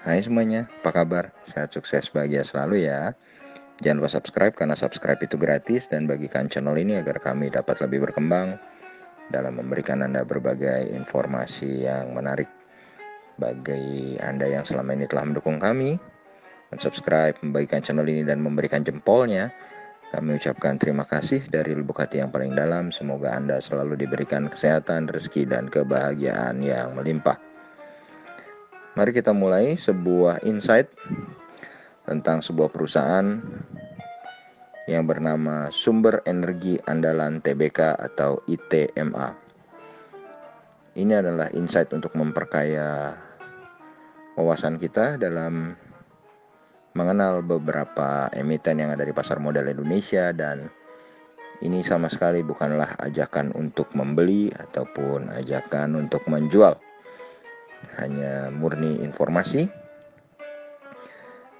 Hai semuanya, apa kabar? Sehat, sukses, bahagia selalu ya. Jangan lupa subscribe karena subscribe itu gratis dan bagikan channel ini agar kami dapat lebih berkembang dalam memberikan Anda berbagai informasi yang menarik. Bagi Anda yang selama ini telah mendukung kami, subscribe, membagikan channel ini dan memberikan jempolnya, kami ucapkan terima kasih dari lubuk hati yang paling dalam. Semoga Anda selalu diberikan kesehatan, rezeki, dan kebahagiaan yang melimpah. Mari kita mulai sebuah insight tentang sebuah perusahaan yang bernama Sumber Energi Andalan Tbk atau ITMA. Ini adalah insight untuk memperkaya wawasan kita dalam mengenal beberapa emiten yang ada di pasar modal Indonesia, dan ini sama sekali bukanlah ajakan untuk membeli ataupun ajakan untuk menjual. Hanya murni informasi.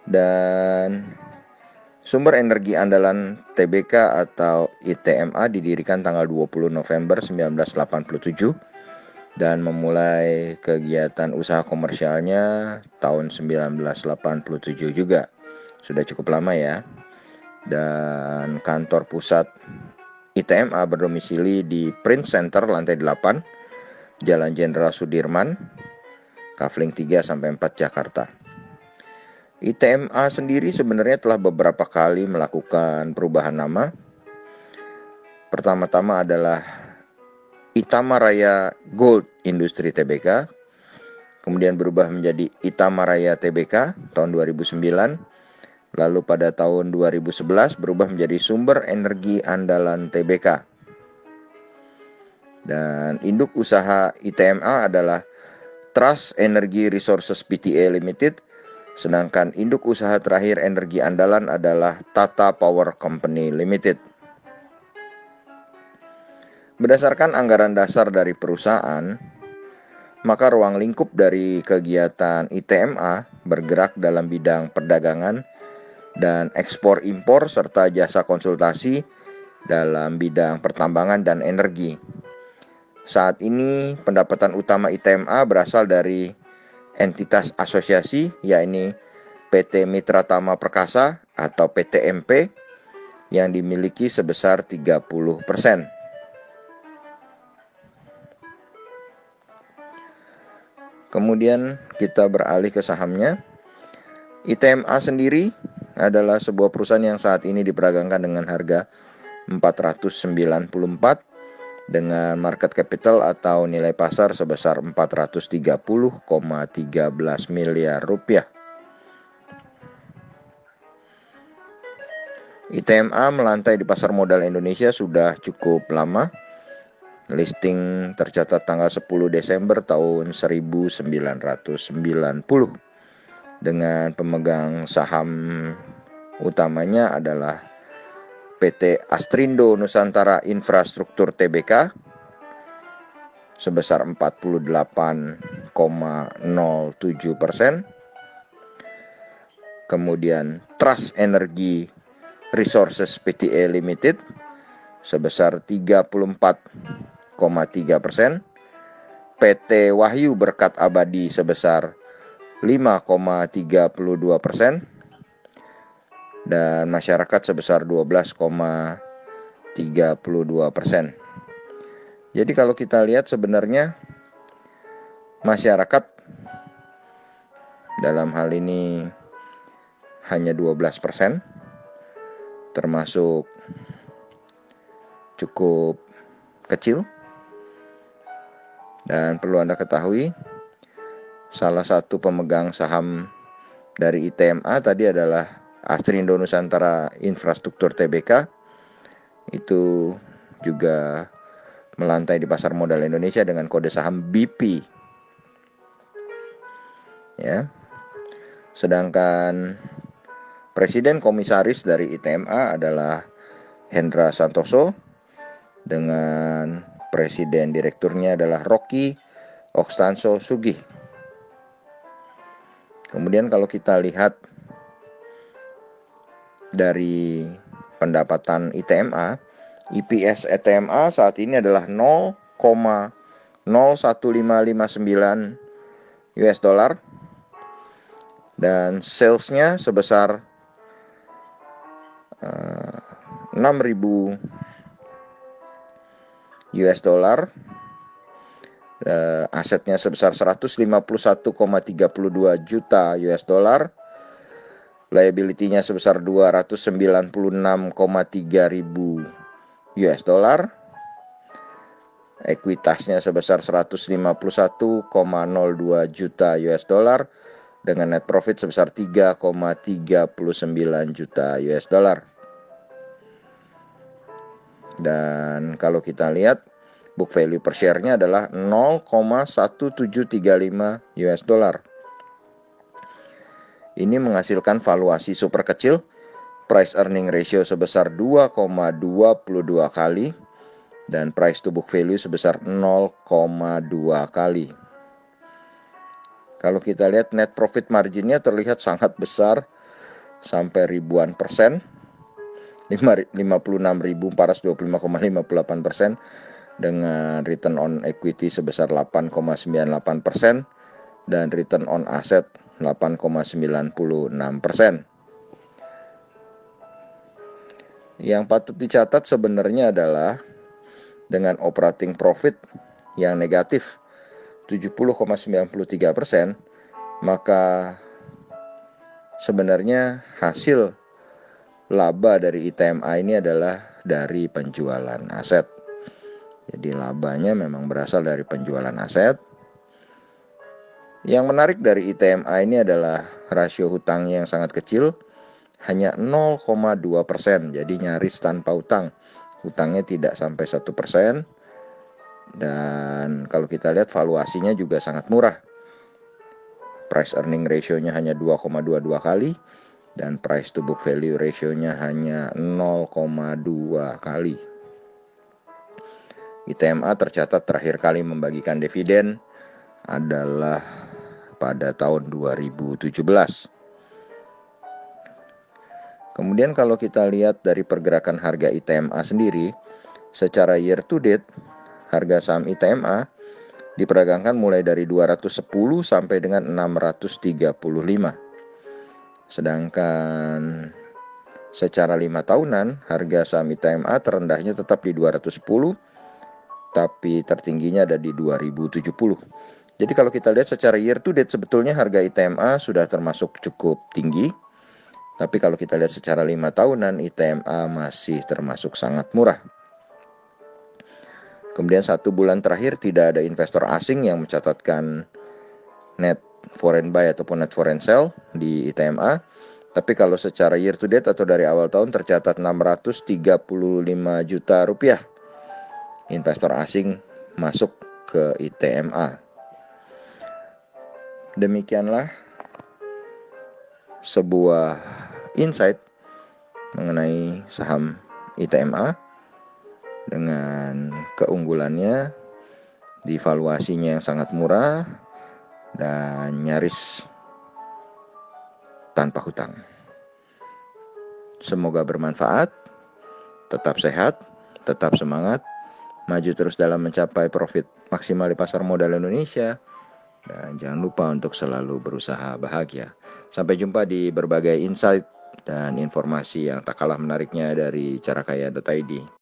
Dan Sumber Energi Andalan Tbk atau ITMA didirikan tanggal 20 November 1987 dan memulai kegiatan usaha komersialnya tahun 1987 juga. Sudah cukup lama ya. Dan kantor pusat ITMA berdomisili di Prince Center lantai 8, Jalan Jenderal Sudirman, Kafling 3-4 Jakarta. ITMA sendiri sebenarnya telah beberapa kali melakukan perubahan nama. Pertama-tama adalah Itama Raya Gold Industri Tbk, kemudian berubah menjadi Itama Raya Tbk tahun 2009, lalu pada tahun 2011 berubah menjadi Sumber Energi Andalan Tbk. Dan induk usaha ITMA adalah Trust Energy Resources Pte Limited, sedangkan induk usaha terakhir energi andalan adalah Tata Power Company Limited. Berdasarkan anggaran dasar dari perusahaan, maka ruang lingkup dari kegiatan ITMA bergerak dalam bidang perdagangan dan ekspor impor serta jasa konsultasi dalam bidang pertambangan dan energi. Saat ini pendapatan utama ITMA berasal dari entitas asosiasi, yakni PT Mitra Tama Perkasa atau PTMP yang dimiliki sebesar 30%. Kemudian kita beralih ke sahamnya. ITMA sendiri adalah sebuah perusahaan yang saat ini diperdagangkan dengan harga 494 dengan market capital atau nilai pasar sebesar 430,13 miliar rupiah. ITMA melantai di pasar modal Indonesia sudah cukup lama. Listing tercatat tanggal 10 Desember tahun 1990 dengan pemegang saham utamanya adalah PT Astrindo Nusantara Infrastruktur Tbk sebesar 48,07%. Kemudian Trust Energy Resources Pte Limited sebesar 34,3%. PT Wahyu Berkat Abadi sebesar 5,32%. Dan masyarakat sebesar 12,32%. Jadi kalau kita lihat sebenarnya masyarakat dalam hal ini hanya 12%, termasuk cukup kecil. Dan perlu Anda ketahui, salah satu pemegang saham dari ITMA tadi adalah Astrindo Nusantara Infrastruktur Tbk. Itu juga melantai di pasar modal Indonesia dengan kode saham BP. Ya. Sedangkan Presiden Komisaris dari ITMA adalah Hendra Santoso dengan Presiden Direkturnya adalah Rocky Okstanso Sugih. Kemudian kalau kita lihat dari pendapatan ITMA, EPS ITMA saat ini adalah 0,01559 US dollar dan salesnya sebesar 6.000 US dollar, asetnya sebesar 151,32 juta US dollar, liability-nya sebesar 296,3 ribu US dollar, ekuitasnya sebesar 151,02 juta US dollar, dengan net profit sebesar 3,39 juta US dollar. Dan kalau kita lihat, book value per share-nya adalah 0,1735 US dollar. Ini menghasilkan valuasi super kecil, price earning ratio sebesar 2,22 kali, dan price to book value sebesar 0,2 kali. Kalau kita lihat net profit marginnya terlihat sangat besar, sampai ribuan persen, 56.425,58%, dengan return on equity sebesar 8,98% dan return on asset 8,96%. Yang patut dicatat sebenarnya adalah dengan operating profit yang negatif 70,93%, maka sebenarnya hasil laba dari ITMA ini adalah dari penjualan aset. Jadi labanya memang berasal dari penjualan aset. Yang menarik dari ITMA ini adalah rasio hutangnya yang sangat kecil, hanya 0,2%, jadi nyaris tanpa utang. Hutangnya tidak sampai 1%. Dan kalau kita lihat valuasinya juga sangat murah. Price earning ratio-nya hanya 2,22 kali dan price to book value ratio-nya hanya 0,2 kali. ITMA tercatat terakhir kali membagikan dividen adalah pada tahun 2017. Kemudian kalau kita lihat dari pergerakan harga ITMA sendiri, secara year to date, harga saham ITMA diperdagangkan mulai dari 210 sampai dengan 635. Sedangkan secara 5 tahunan, harga saham ITMA terendahnya tetap di 210, tapi tertingginya ada di 2070. Jadi kalau kita lihat secara year to date, sebetulnya harga ITMA sudah termasuk cukup tinggi. Tapi kalau kita lihat secara 5 tahunan, ITMA masih termasuk sangat murah. Kemudian 1 bulan terakhir tidak ada investor asing yang mencatatkan net foreign buy ataupun net foreign sell di ITMA. Tapi kalau secara year to date atau dari awal tahun tercatat 635 juta rupiah investor asing masuk ke ITMA. Demikianlah sebuah insight mengenai saham ITMA dengan keunggulannya di valuasinya yang sangat murah dan nyaris tanpa hutang. Semoga bermanfaat, tetap sehat, tetap semangat, maju terus dalam mencapai profit maksimal di pasar modal Indonesia, dan jangan lupa untuk selalu berusaha bahagia. Sampai jumpa di berbagai insight dan informasi yang tak kalah menariknya dari carakaya.id.